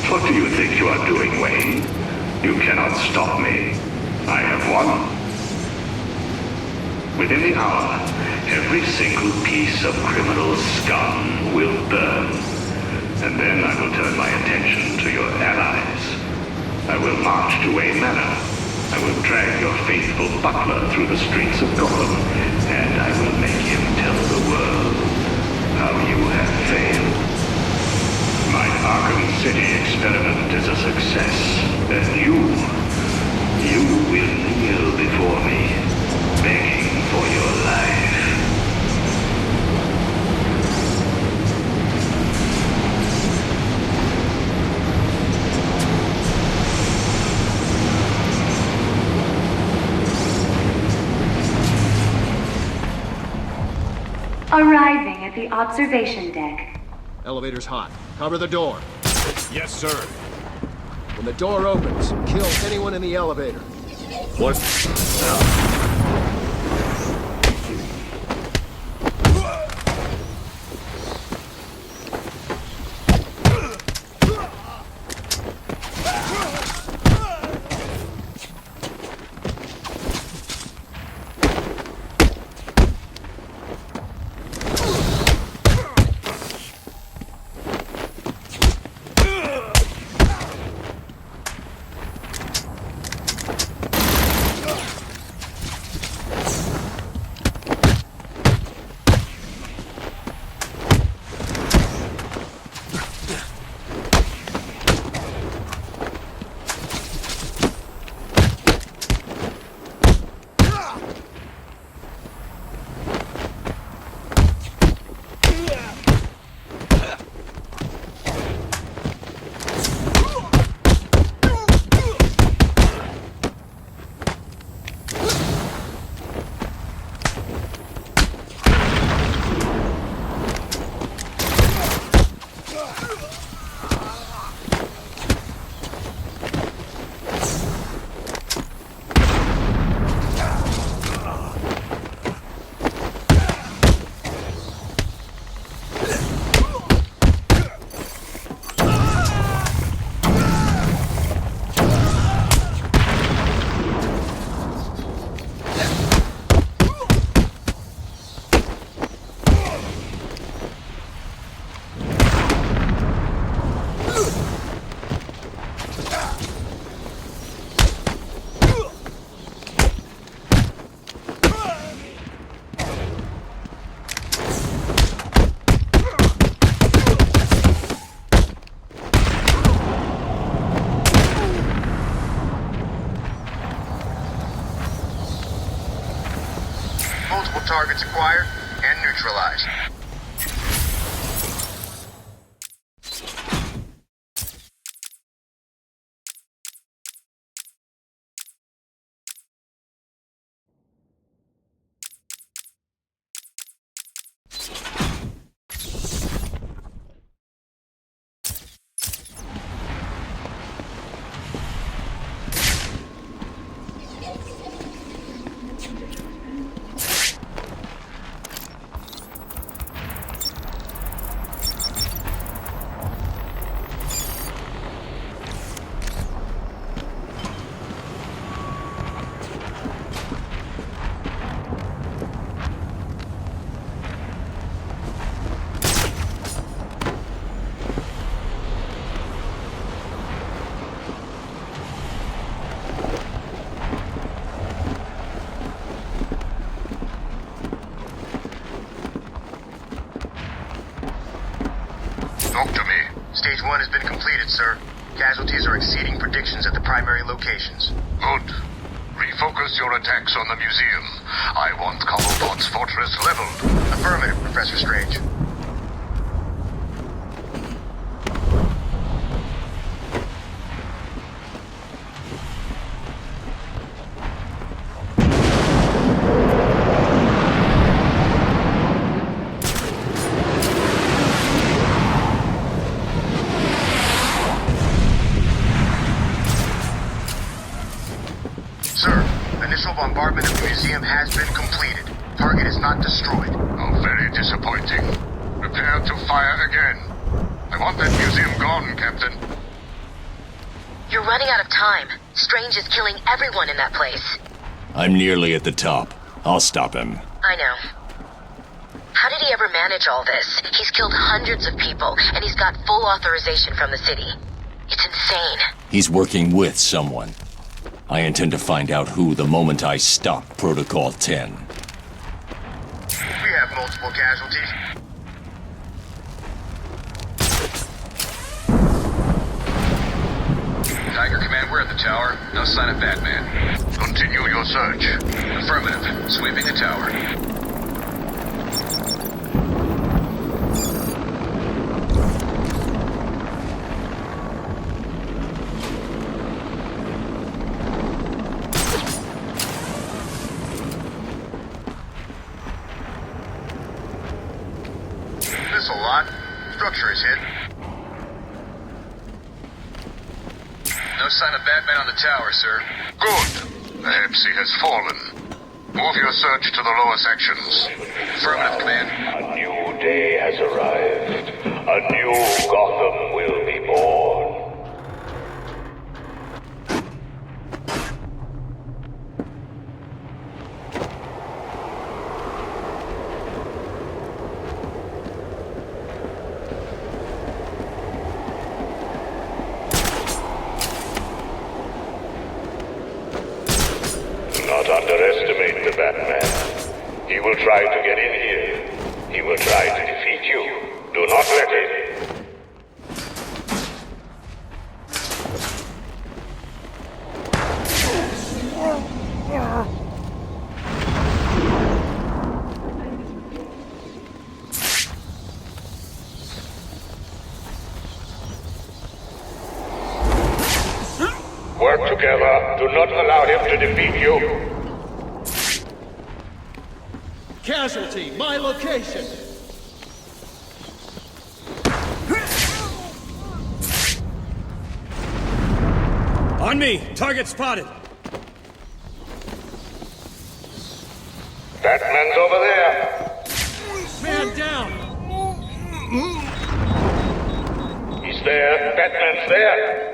What do you think you are doing, Wayne? You cannot stop me. I have won. Within the hour, every single piece of criminal scum will burn. And then I will turn my attention to your allies. I will march to Wayne Manor. I will drag your faithful butler through the streets of Gotham, and I will make him tell the world how you have failed. My Arkham City experiment is a success, and you will kneel before me, begging for your life. Arriving at the observation deck. Elevator's hot. Cover the door. Yes, sir. When the door opens, kill anyone in the elevator. What? Multiple targets acquired and neutralized. Talk to me. Stage 1 has been completed, sir. Casualties are exceeding predictions at the primary locations. Good. Refocus your attacks on the museum. I want Cobblepot's fortress leveled. Affirmative, Professor Strange. Sir, initial bombardment of the museum has been completed. Target is not destroyed. Oh, very disappointing. Prepare to fire again. I want that museum gone, Captain. You're running out of time. Strange is killing everyone in that place. I'm nearly at the top. I'll stop him. I know. How did he ever manage all this? He's killed hundreds of people, and he's got full authorization from the city. It's insane. He's working with someone. I intend to find out who the moment I stop Protocol 10. We have multiple casualties. Tiger Command, we're at the tower. No sign of Batman. Continue your search. Affirmative. Sweeping the tower. Missile lot. Structure is hit. No sign of Batman on the tower, sir. Good. Perhaps he has fallen. Move your search to the lower sections. Affirmative, Command. A new day has arrived. A new Gotham will be born. Do not underestimate the Batman. He will try to get in here. He will try to defeat you. Do not let him. Work together. Do not allow him to defeat you. Casualty, my location! On me! Target spotted! Batman's over there. Man down! He's there. Batman's there.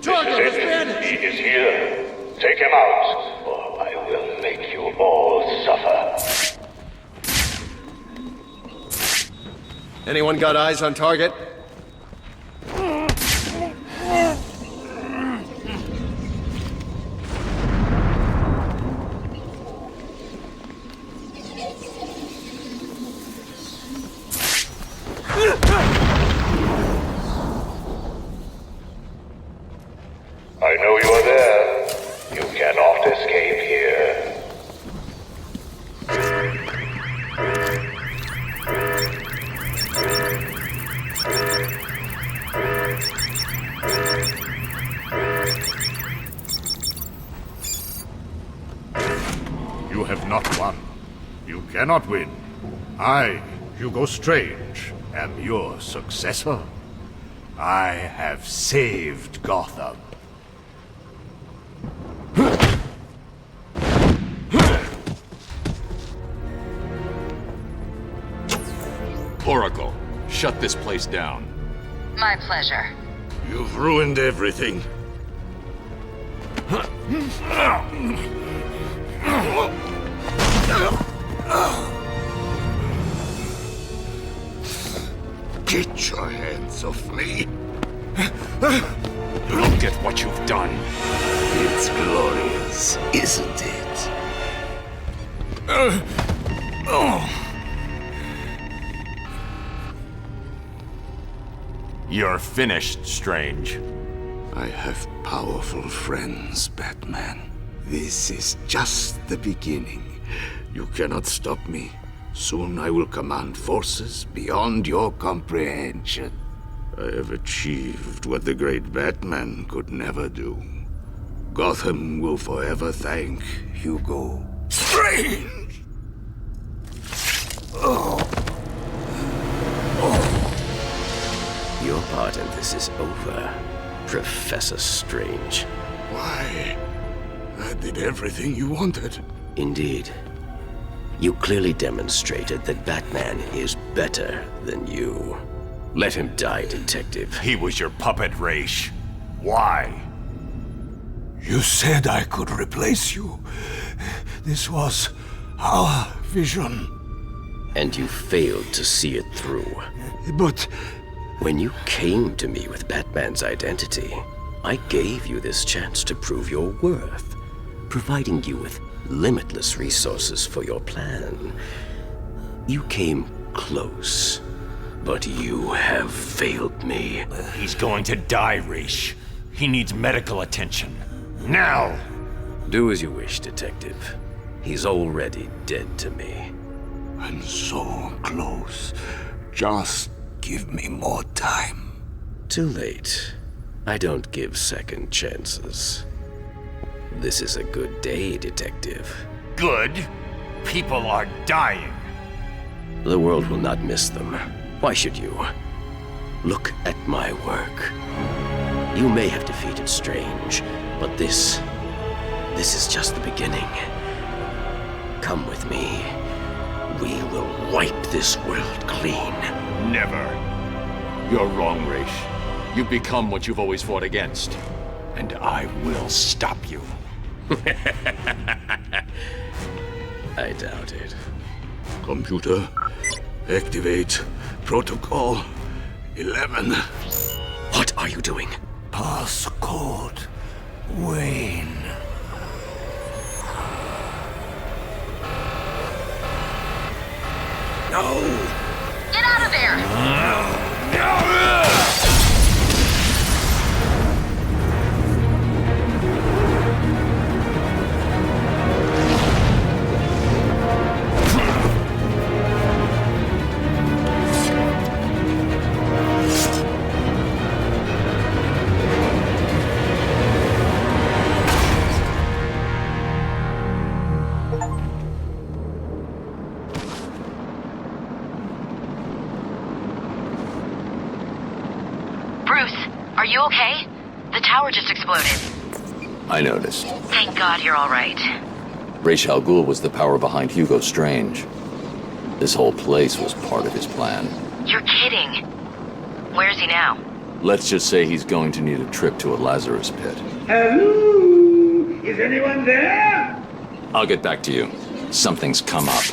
Target This is is it. vanished! He is here. Take him out, or I will make you all suffer. Anyone got eyes on target? I know you are there. You cannot escape here. You have not won. You cannot win. I, Hugo Strange, am your successor. I have saved Gotham. Oracle, shut this place down. My pleasure. You've ruined everything. Get your hands off me. Look at what you've done. It's glorious, isn't it? You're finished, Strange. I have powerful friends, Batman. This is just the beginning. You cannot stop me. Soon I will command forces beyond your comprehension. I have achieved what the great Batman could never do. Gotham will forever thank Hugo Strange! Your part in this is over, Professor Strange. Why? I did everything you wanted. Indeed. You clearly demonstrated that Batman is better than you. Let him die, Detective. He was your puppet, Raish. Why? You said I could replace you. This was our vision. And you failed to see it through. But when you came to me with Batman's identity, I gave you this chance to prove your worth, providing you with limitless resources for your plan. You came close, but you have failed me. He's going to die, Raish. He needs medical attention. Now! Do as you wish, Detective. He's already dead to me. I'm so close. Just give me more time. Too late. I don't give second chances. This is a good day, Detective. Good? People are dying. The world will not miss them. Why should you? Look at my work. You may have defeated Strange, but this is just the beginning. Come with me. We will wipe this world clean. Never. You're wrong, Raish. You've become what you've always fought against. And I will stop you. I doubt it. Computer, activate Protocol 11. What are you doing? Passcode Wayne. No! Get out of there! Bruce, are you okay? The tower just exploded. I noticed. Thank God you're all right. Ra's al Ghul was the power behind Hugo Strange. This whole place was part of his plan. You're kidding. Where's he now? Let's just say he's going to need a trip to a Lazarus pit. Hello? Is anyone there? I'll get back to you. Something's come up.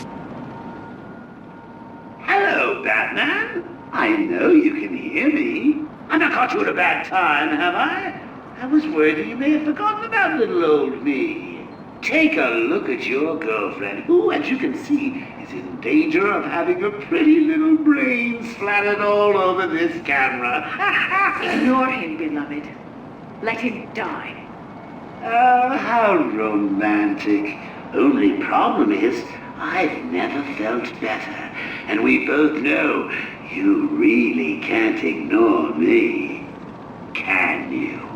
Hello, Batman. I know you can hear me. I've not caught you at a bad time, have I? I was worried that you may have forgotten about little old me. Take a look at your girlfriend, who, as you can see, is in danger of having her pretty little brain splattered all over this camera. Ignore him, beloved. Let him die. Oh, how romantic. Only problem is, I've never felt better. And we both know you really can't ignore me. Can you?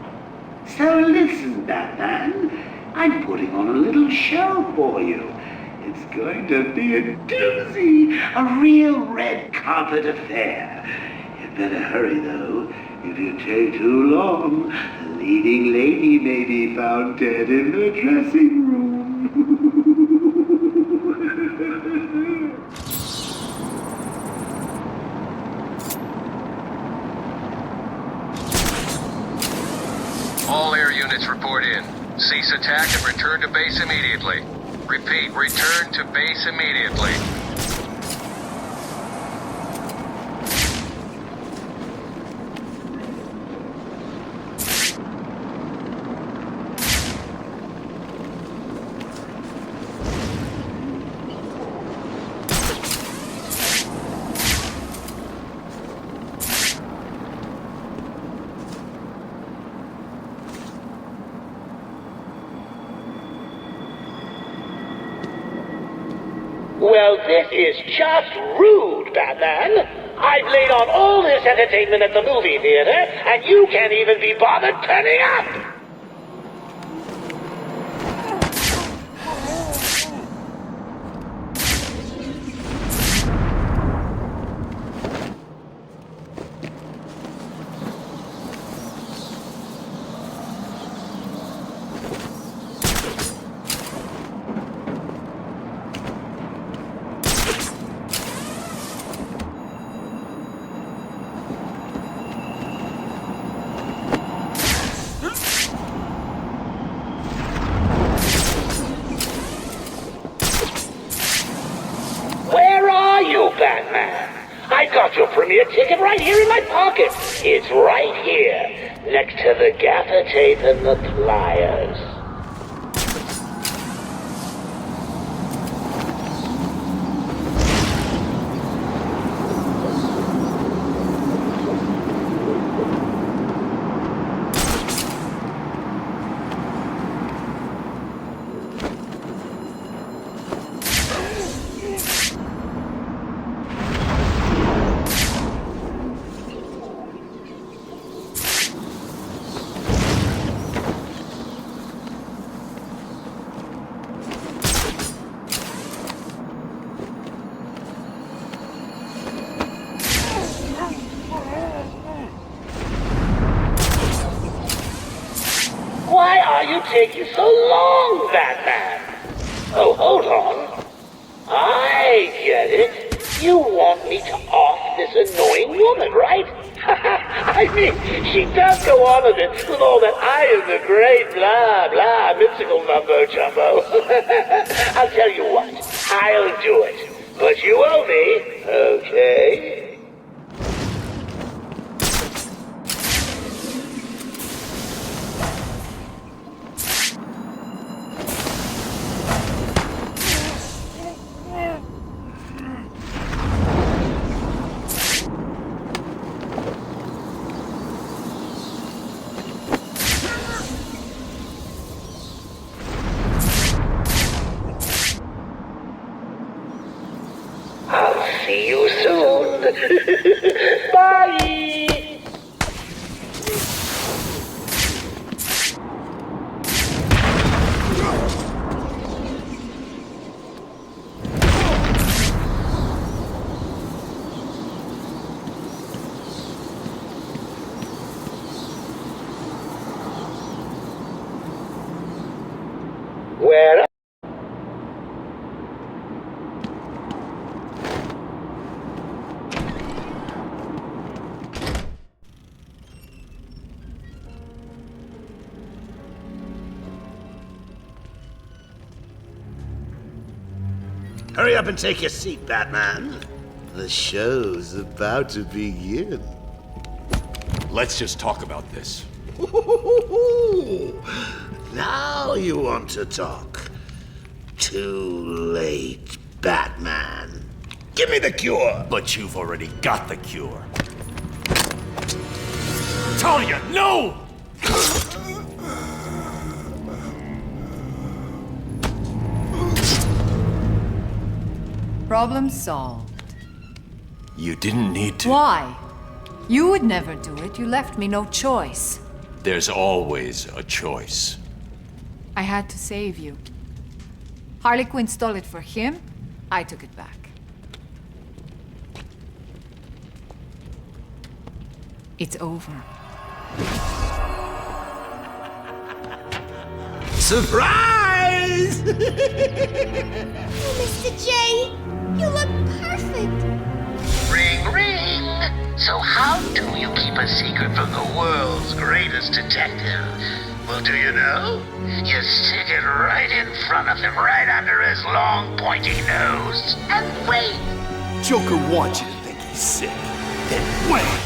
So listen, Batman. I'm putting on a little show for you. It's going to be a doozy, a real red carpet affair. You'd better hurry, though. If you take too long, the leading lady may be found dead in the dressing room. All air units report in. Cease attack and return to base immediately. Repeat, return to base immediately. Well, this is just rude, Batman. I've laid on all this entertainment at the movie theater, and you can't even be bothered turning up! premiere ticket right here in my pocket. It's right here, next to the gaffer tape and the pliers. Why are you taking so long, Batman? Oh, hold on. I get it. You want me to off this annoying woman, right? I mean, she does go on a bit with all that I am the great blah blah mystical mumbo jumbo. I'll tell you what, I'll do it. But you owe me, okay? I'll see you soon. Bye! Where? Hurry up and take your seat, Batman. The show's about to begin. Let's just talk about this. Now you want to talk. Too late, Batman. Give me the cure. But you've already got the cure. Talia, no! Problem solved. You didn't need to. Why? You would never do it. You left me no choice. There's always a choice. I had to save you. Harley Quinn stole it for him. I took it back. It's over. Surprise! Oh, Mr. J, you look perfect. Ring, ring. So how do you keep a secret from the world's greatest detective? Well, do you know? You stick it right in front of him, right under his long, pointy nose, and wait. Joker wants you to think he's sick. Then wait.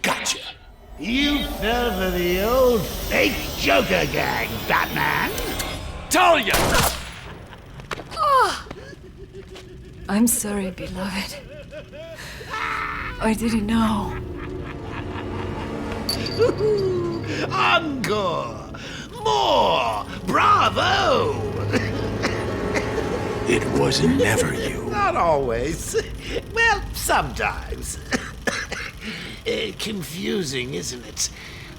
Gotcha. You fell for the old fake Joker gag, Batman. Talia! Oh. I'm sorry, beloved. I didn't know. Encore! More! Bravo! It wasn't never you. Not always. Well, sometimes. Confusing, isn't it?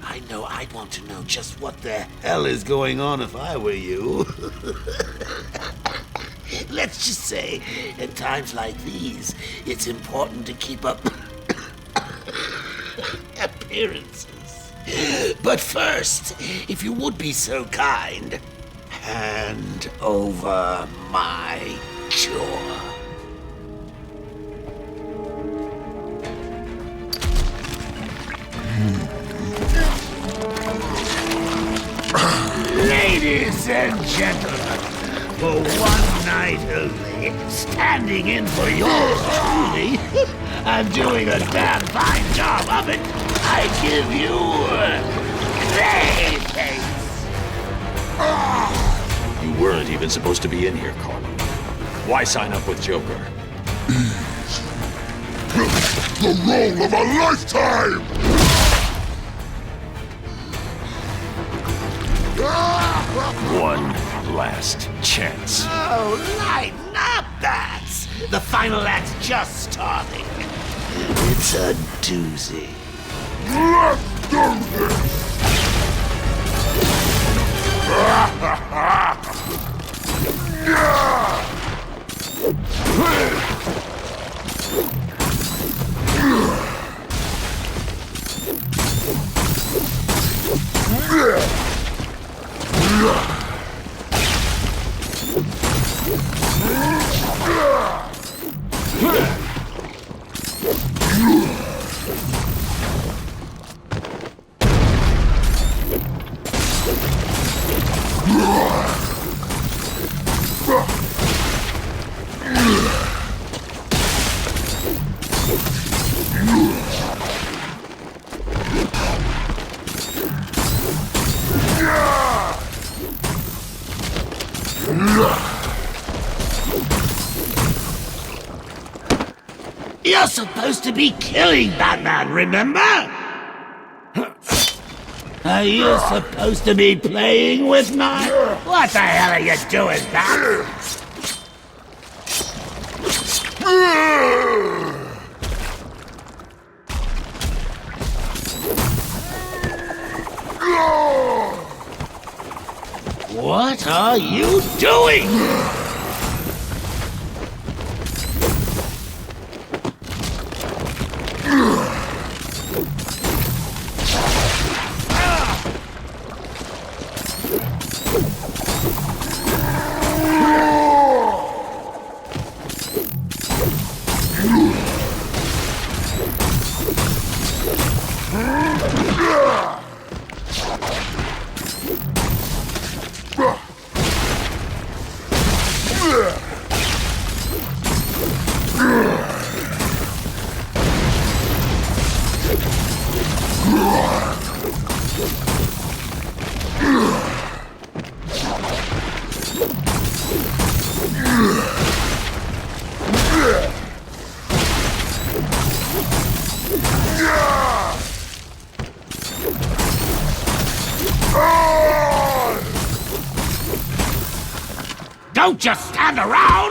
I know I'd want to know just what the hell is going on if I were you. Let's just say, at times like these, it's important to keep up appearances. But first, if you would be so kind, hand over my cure. Ladies and gentlemen, for one night only, standing in for yours truly, and doing a damn fine job of it, I give you Clayface. You weren't even supposed to be in here, Carl. Why sign up with Joker? The role of a lifetime! One last chance. Oh, lighten up, bats! The final act's just starting. It's a doozy. Let's do You're supposed to be killing Batman, remember? Are you supposed to be playing with mine? What the hell are you doing, Bat? What are you doing? Don't just stand around!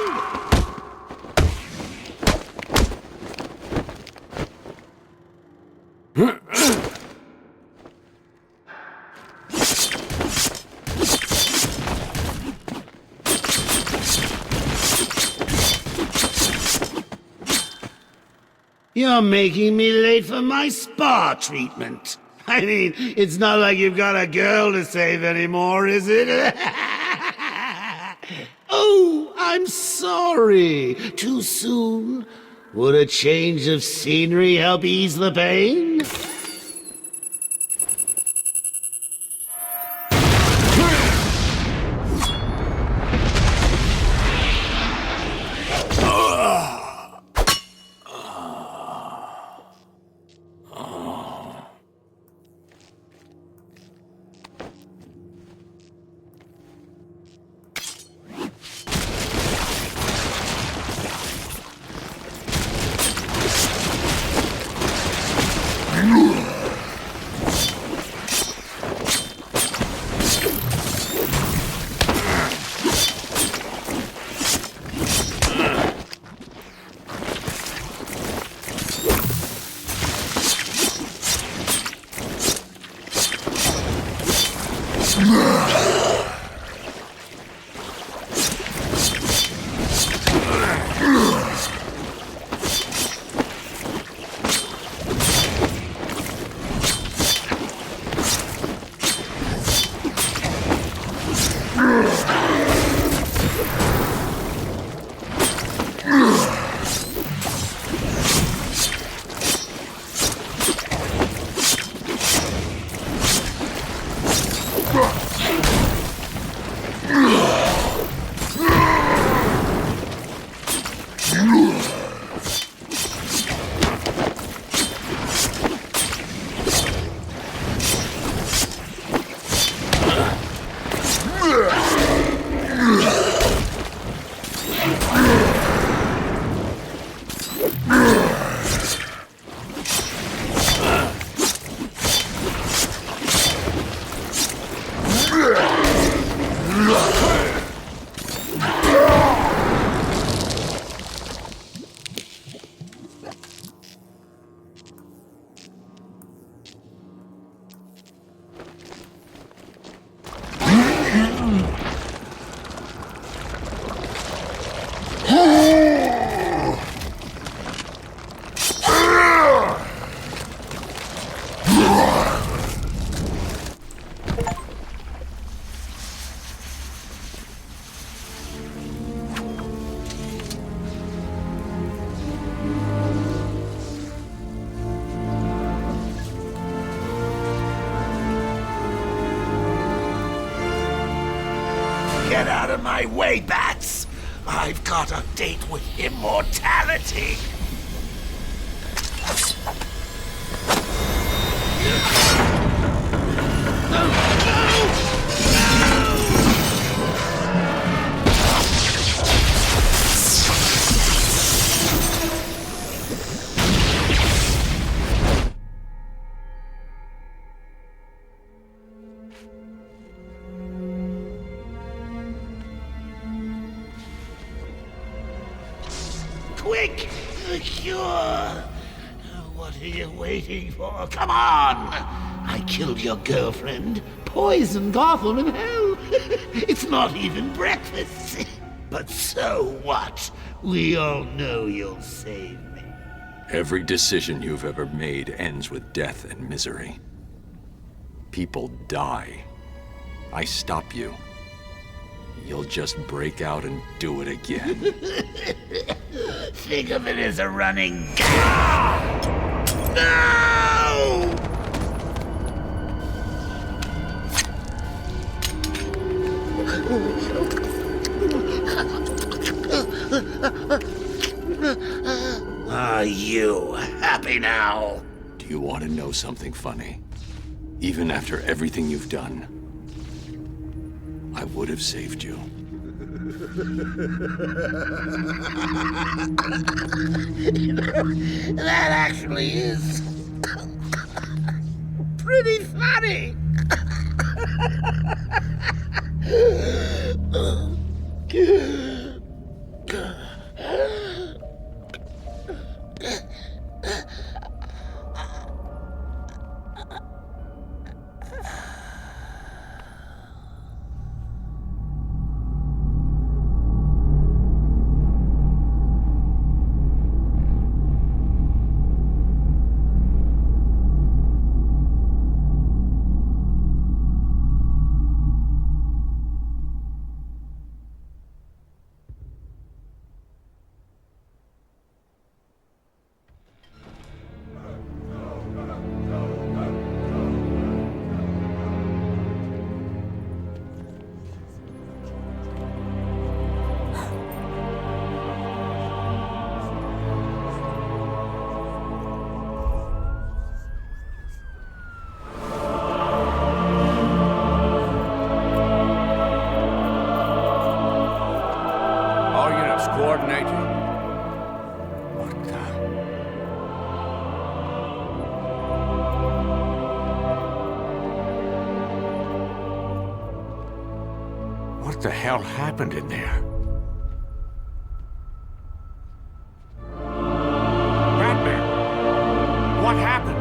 You're making me late for my spa treatment. I mean, it's not like you've got a girl to save anymore, is it? Oh, I'm sorry. Too soon? Would a change of scenery help ease the pain? Get out of my way, bats! I've got a date with immortality! Quick! The cure! What are you waiting for? Come on! I killed your girlfriend, poisoned Gotham and hell. It's not even breakfast. But so what? We all know you'll save me. Every decision you've ever made ends with death and misery. People die. I stop you. You'll just break out and do it again. Think of it as a running gag. No! Are you happy now? Do you want to know something funny? Even after everything you've done, I would have saved you. You know, that actually is pretty funny. What the hell happened in there? Batman! What happened?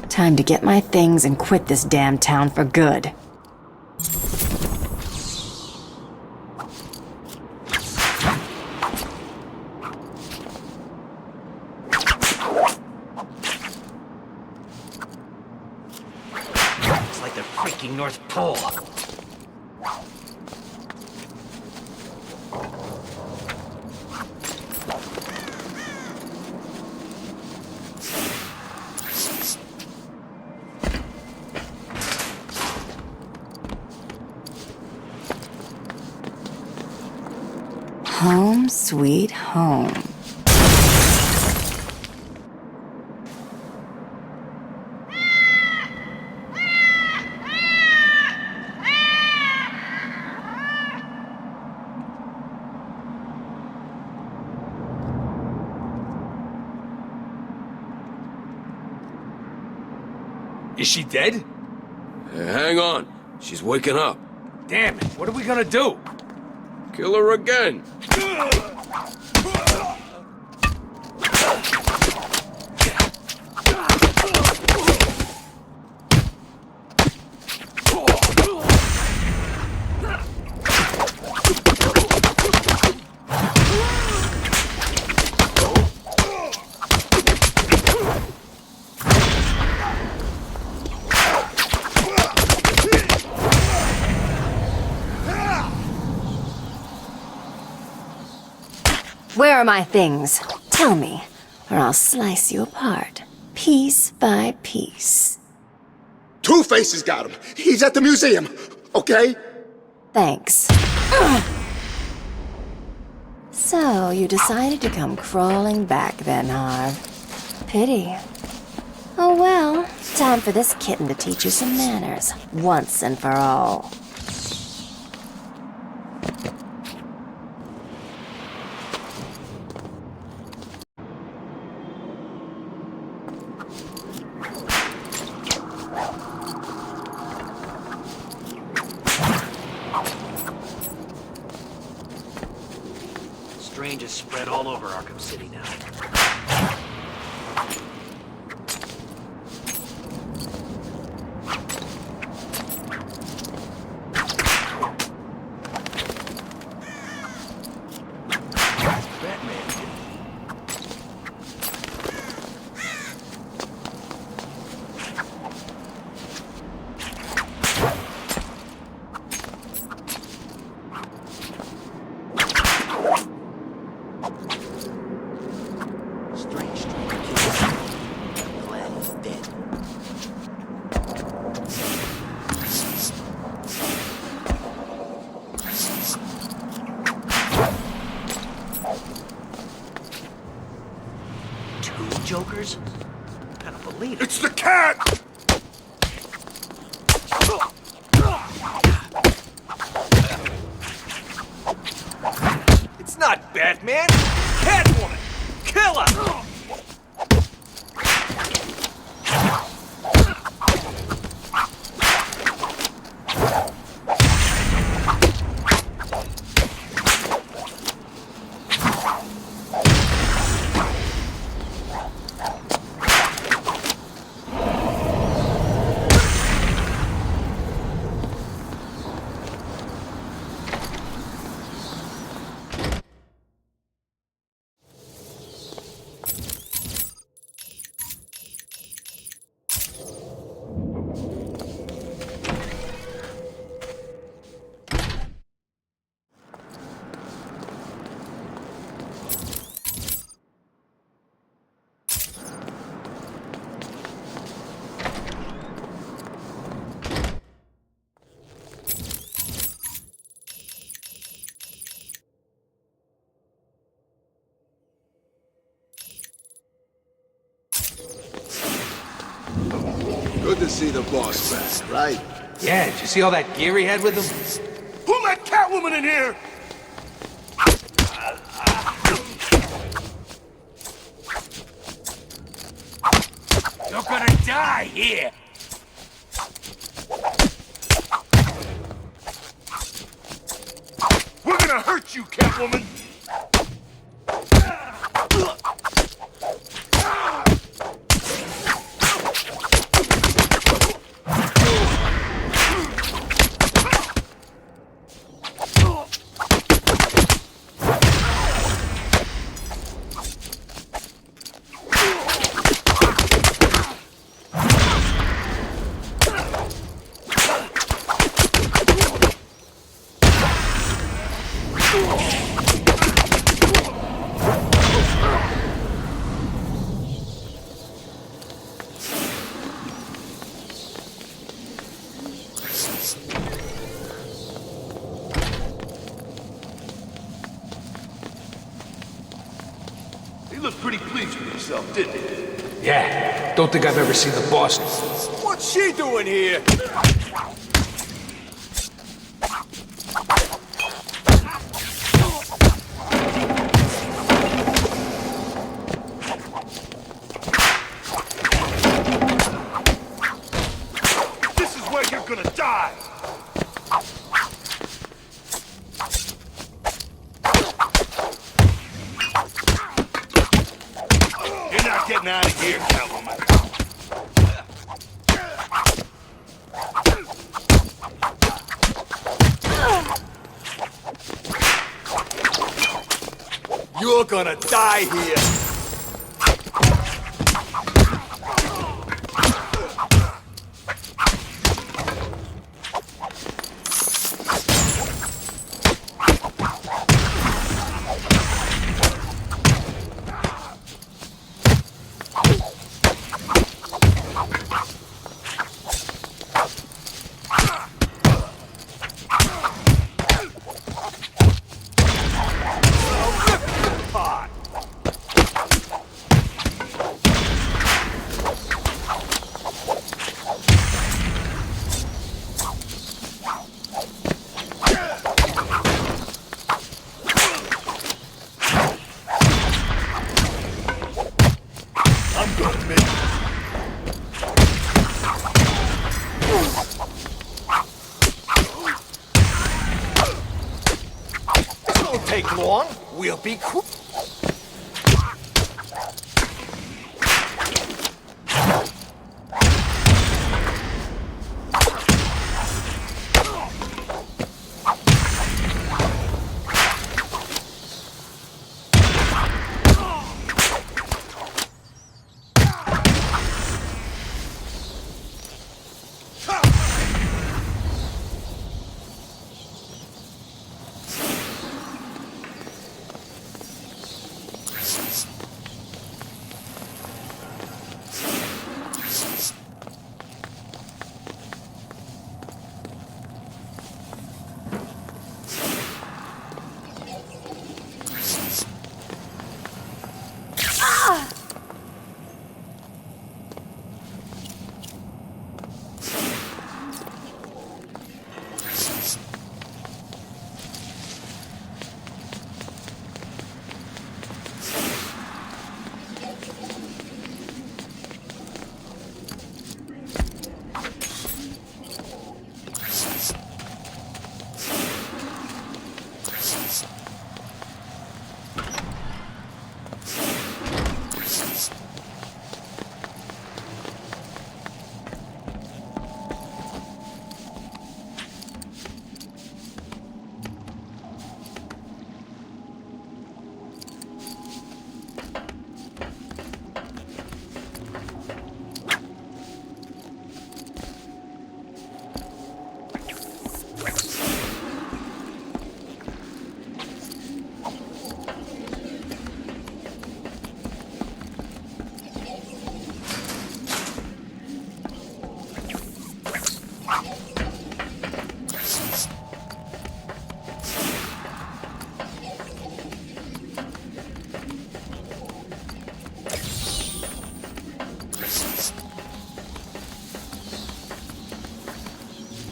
Time to get my things and quit this damn town for good. freaking North Pole. Home sweet home. Is she dead? Hang on. She's waking up. Damn it, what are we gonna do? Kill her again. Where are my things? Tell me, or I'll slice you apart, piece by piece. Two-Face's got him. He's at the museum, okay? Thanks. So, you decided to come crawling back then, Harv. Pity. Oh well, time for this kitten to teach you some manners, once and for all. Strange is spread all over Arkham City now. Jokers? I don't believe it. It's the cat! It's not Batman! Catwoman! Kill her! Good to see the boss back, right? Yeah, did you see all that gear he had with him? Who let Catwoman in here? You're gonna die here! We're gonna hurt you, Catwoman! himself, didn't he? Yeah, don't think I've ever seen the boss. What's she doing here? This is where you're gonna die! You're not getting out of here, Catwoman. You're gonna die here. Take long, we'll be cool.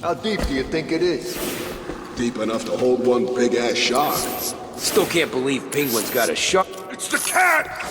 How deep do you think it is? Deep enough to hold one big-ass shark. Still can't believe Penguin's got a shark. It's the cat!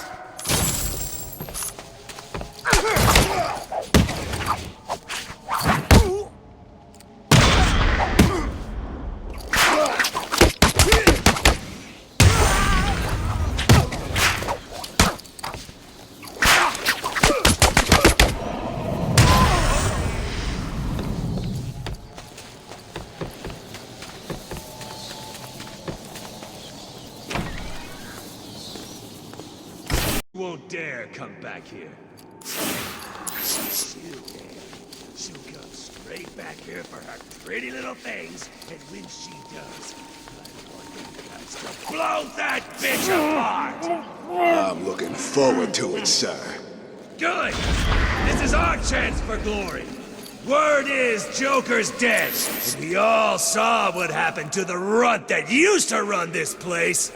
Won't dare come back here. She'll come straight back here for her pretty little things, and when she does, I want you guys to blow that bitch apart! I'm looking forward to it, sir. Good! This is our chance for glory! Word is Joker's dead, and we all saw what happened to the runt that used to run this place!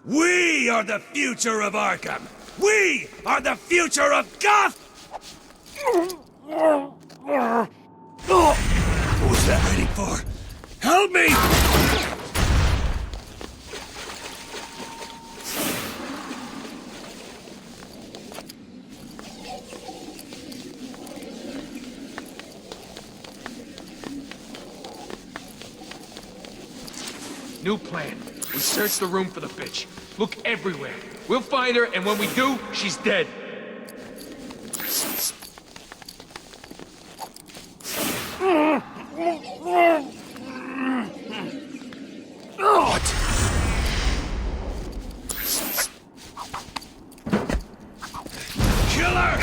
We are the future of Arkham! We are the future of Goth! What was that waiting for? Help me! New plan. We search the room for the bitch. Look everywhere. We'll find her, and when we do, she's dead. Killer!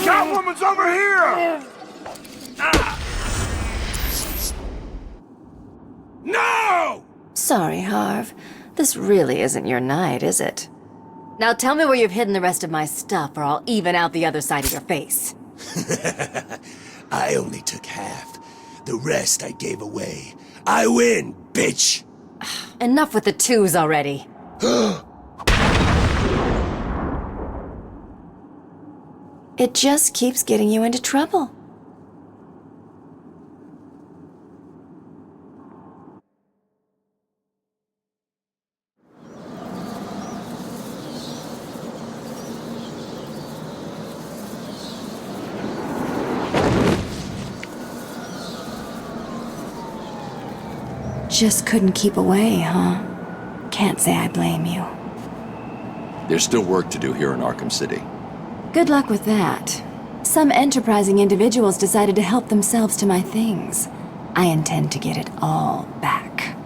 Catwoman's over here! No! Sorry, Harv. This really isn't your night, is it? Now tell me where you've hidden the rest of my stuff, or I'll even out the other side of your face. I only took half. The rest I gave away. I win, bitch! Enough with the twos already. It just keeps getting you into trouble. Just couldn't keep away, huh? Can't say I blame you. There's still work to do here in Arkham City. Good luck with that. Some enterprising individuals decided to help themselves to my things. I intend to get it all back.